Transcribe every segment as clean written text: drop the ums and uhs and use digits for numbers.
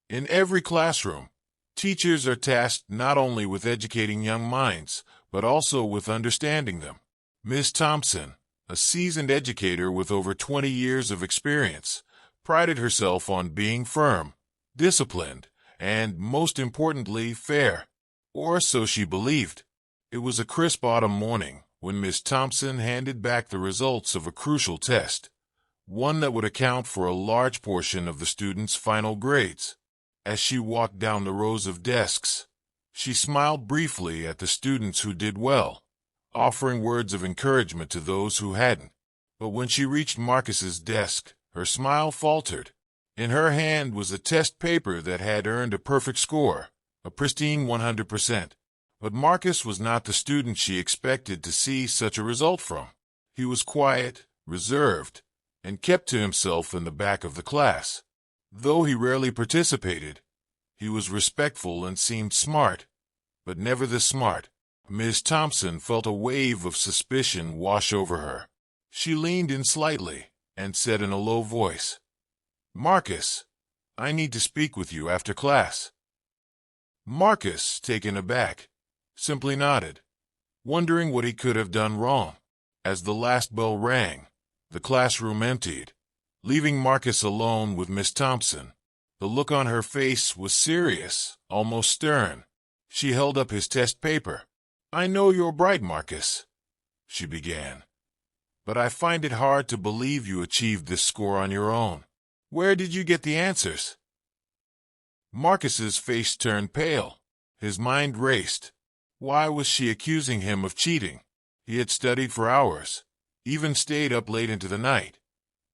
In every classroom, teachers are tasked not only with educating young minds, but also with understanding them. Ms. Thompson, a seasoned educator with over 20 years of experience, prided herself on being firm, disciplined, and, most importantly, fair. Or so she believed. It was a crisp autumn morning when Miss Thompson handed back the results of a crucial test, one that would account for a large portion of the students' final grades. As she walked down the rows of desks, she smiled briefly at the students who did well, offering words of encouragement to those who hadn't. But when she reached Marcus's desk, her smile faltered. In her hand was a test paper that had earned a perfect score, a pristine 100%. But Marcus was not the student she expected to see such a result from. He was quiet, reserved, and kept to himself in the back of the class. Though he rarely participated, he was respectful and seemed smart, but never this smart. Ms. Thompson felt a wave of suspicion wash over her. She leaned in slightly and said in a low voice, "Marcus, I need to speak with you after class." Marcus, taken aback, simply nodded, wondering what he could have done wrong. As the last bell rang, the classroom emptied, leaving Marcus alone with Miss Thompson. The look on her face was serious, almost stern. She held up his test paper. "I know you're bright, Marcus," she began, "but I find it hard to believe you achieved this score on your own. Where did you get the answers?" Marcus's face turned pale. His mind raced. Why was she accusing him of cheating? He had studied for hours, even stayed up late into the night,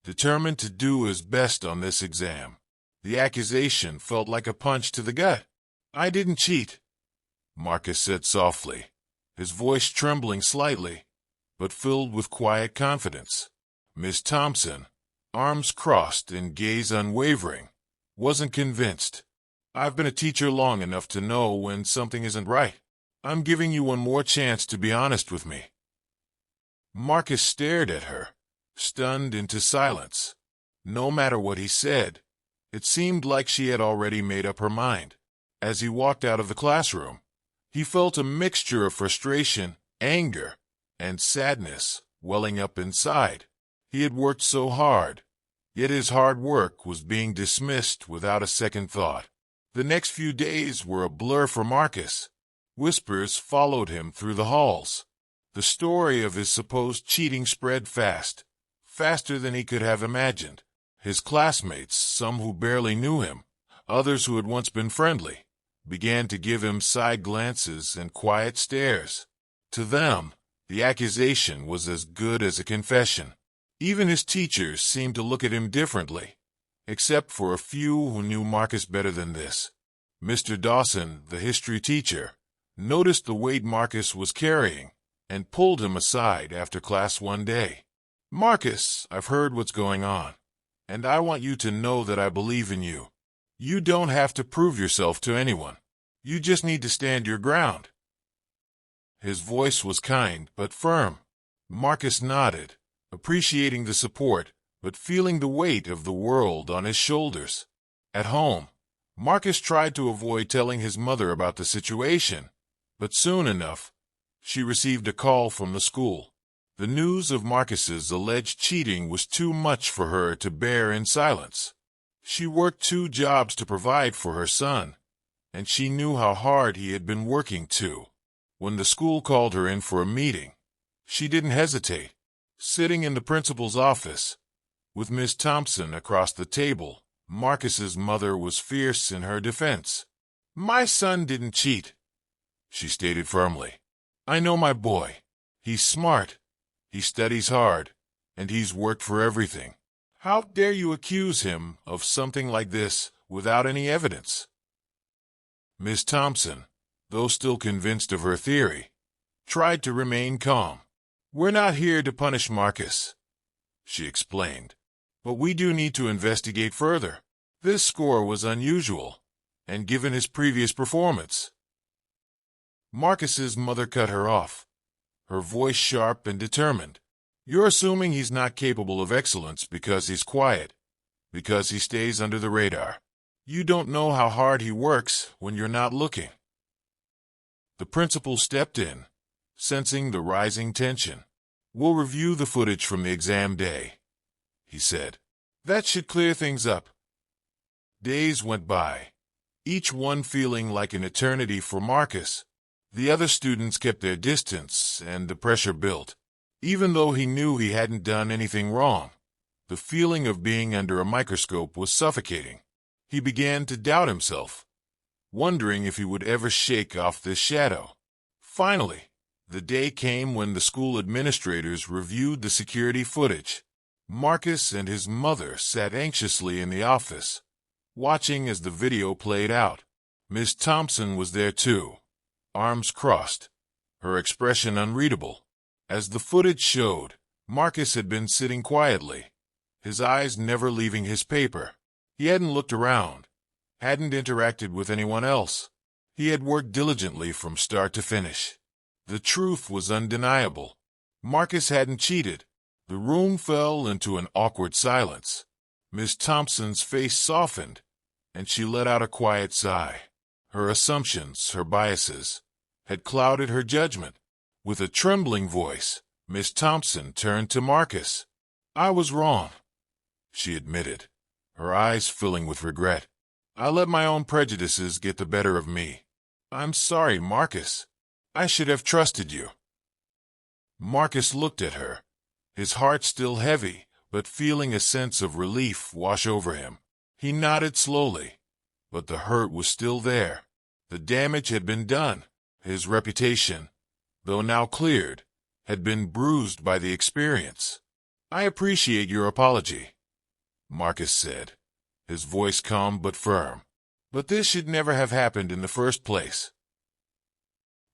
determined to do his best on this exam. The accusation felt like a punch to the gut. "I didn't cheat," Marcus said softly, his voice trembling slightly, but filled with quiet confidence. Miss Thompson, arms crossed and gaze unwavering, wasn't convinced. "I've been a teacher long enough to know when something isn't right. I'm giving you one more chance to be honest with me." Marcus stared at her, stunned into silence. No matter what he said, it seemed like she had already made up her mind. As he walked out of the classroom, he felt a mixture of frustration, anger, and sadness welling up inside. He had worked so hard, yet his hard work was being dismissed without a second thought. The next few days were a blur for Marcus. Whispers followed him through the halls. The story of his supposed cheating spread fast, faster than he could have imagined. His classmates, some who barely knew him, others who had once been friendly, began to give him side glances and quiet stares. To them, the accusation was as good as a confession. Even his teachers seemed to look at him differently, except for a few who knew Marcus better than this. Mr. Dawson, the history teacher, noticed the weight Marcus was carrying and pulled him aside after class one day. "Marcus, I've heard what's going on, and I want you to know that I believe in you. You don't have to prove yourself to anyone. You just need to stand your ground." His voice was kind but firm. Marcus nodded, appreciating the support, but feeling the weight of the world on his shoulders. At home, Marcus tried to avoid telling his mother about the situation, but soon enough, she received a call from the school. The news of Marcus's alleged cheating was too much for her to bear in silence. She worked 2 jobs to provide for her son, and she knew how hard he had been working too. When the school called her in for a meeting, she didn't hesitate. Sitting in the principal's office, with Miss Thompson across the table, Marcus's mother was fierce in her defense. "My son didn't cheat," she stated firmly. "I know my boy. He's smart, he studies hard, and he's worked for everything. How dare you accuse him of something like this without any evidence?" Miss Thompson, though still convinced of her theory, tried to remain calm. "We're not here to punish Marcus," she explained, "but we do need to investigate further. This score was unusual, and given his previous performance." Marcus's mother cut her off, her voice sharp and determined. "You're assuming he's not capable of excellence because he's quiet, because he stays under the radar. You don't know how hard he works when you're not looking. The principal stepped in, sensing the rising tension. We'll review the footage from the exam day, he said. That should clear things up. Days went by, each one feeling like an eternity for Marcus. The other students kept their distance, and the pressure built. Even though he knew he hadn't done anything wrong, the feeling of being under a microscope was suffocating. He began to doubt himself, wondering if he would ever shake off this shadow. Finally, the day came when the school administrators reviewed the security footage. Marcus and his mother sat anxiously in the office, watching as the video played out. Miss Thompson was there too, arms crossed, her expression unreadable. As the footage showed, Marcus had been sitting quietly, his eyes never leaving his paper. He hadn't looked around, hadn't interacted with anyone else. He had worked diligently from start to finish. The truth was undeniable. Marcus hadn't cheated. The room fell into an awkward silence. Miss Thompson's face softened, and she let out a quiet sigh. Her assumptions, her biases, had clouded her judgment. With a trembling voice, Miss Thompson turned to Marcus. I was wrong, she admitted, her eyes filling with regret. I let my own prejudices get the better of me. I'm sorry, Marcus. I should have trusted you. Marcus looked at her, his heart still heavy, but feeling a sense of relief wash over him. He nodded slowly, but the hurt was still there. The damage had been done. His reputation, though now cleared, had been bruised by the experience. I appreciate your apology, Marcus said, his voice calm but firm. But this should never have happened in the first place.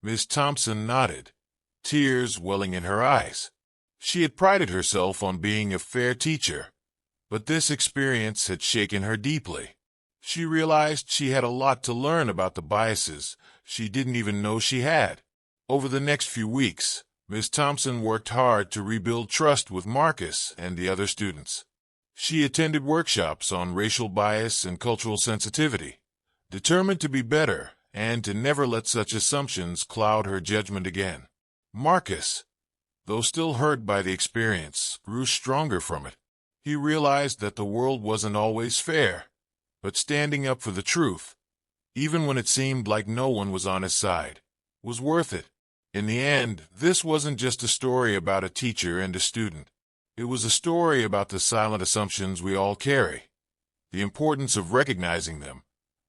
Miss Thompson nodded, tears welling in her eyes. She had prided herself on being a fair teacher, but this experience had shaken her deeply. She realized she had a lot to learn about the biases she didn't even know she had. Over the next few weeks, Miss Thompson worked hard to rebuild trust with Marcus and the other students. She attended workshops on racial bias and cultural sensitivity, determined to be better and to never let such assumptions cloud her judgment again. Marcus, though still hurt by the experience, grew stronger from it. He realized that the world wasn't always fair, but standing up for the truth, even when it seemed like no one was on his side, was worth it. In the end, this wasn't just a story about a teacher and a student. It was a story about the silent assumptions we all carry, the importance of recognizing them,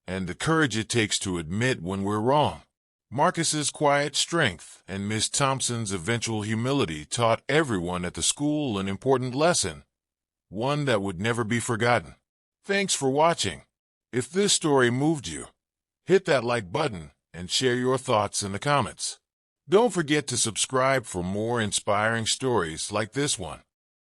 and the courage it takes to admit when we're wrong. Marcus's quiet strength and Miss Thompson's eventual humility taught everyone at the school an important lesson, one that would never be forgotten. Thanks for watching. If this story moved you, hit that like button and share your thoughts in the comments. Don't forget to subscribe for more inspiring stories like this one.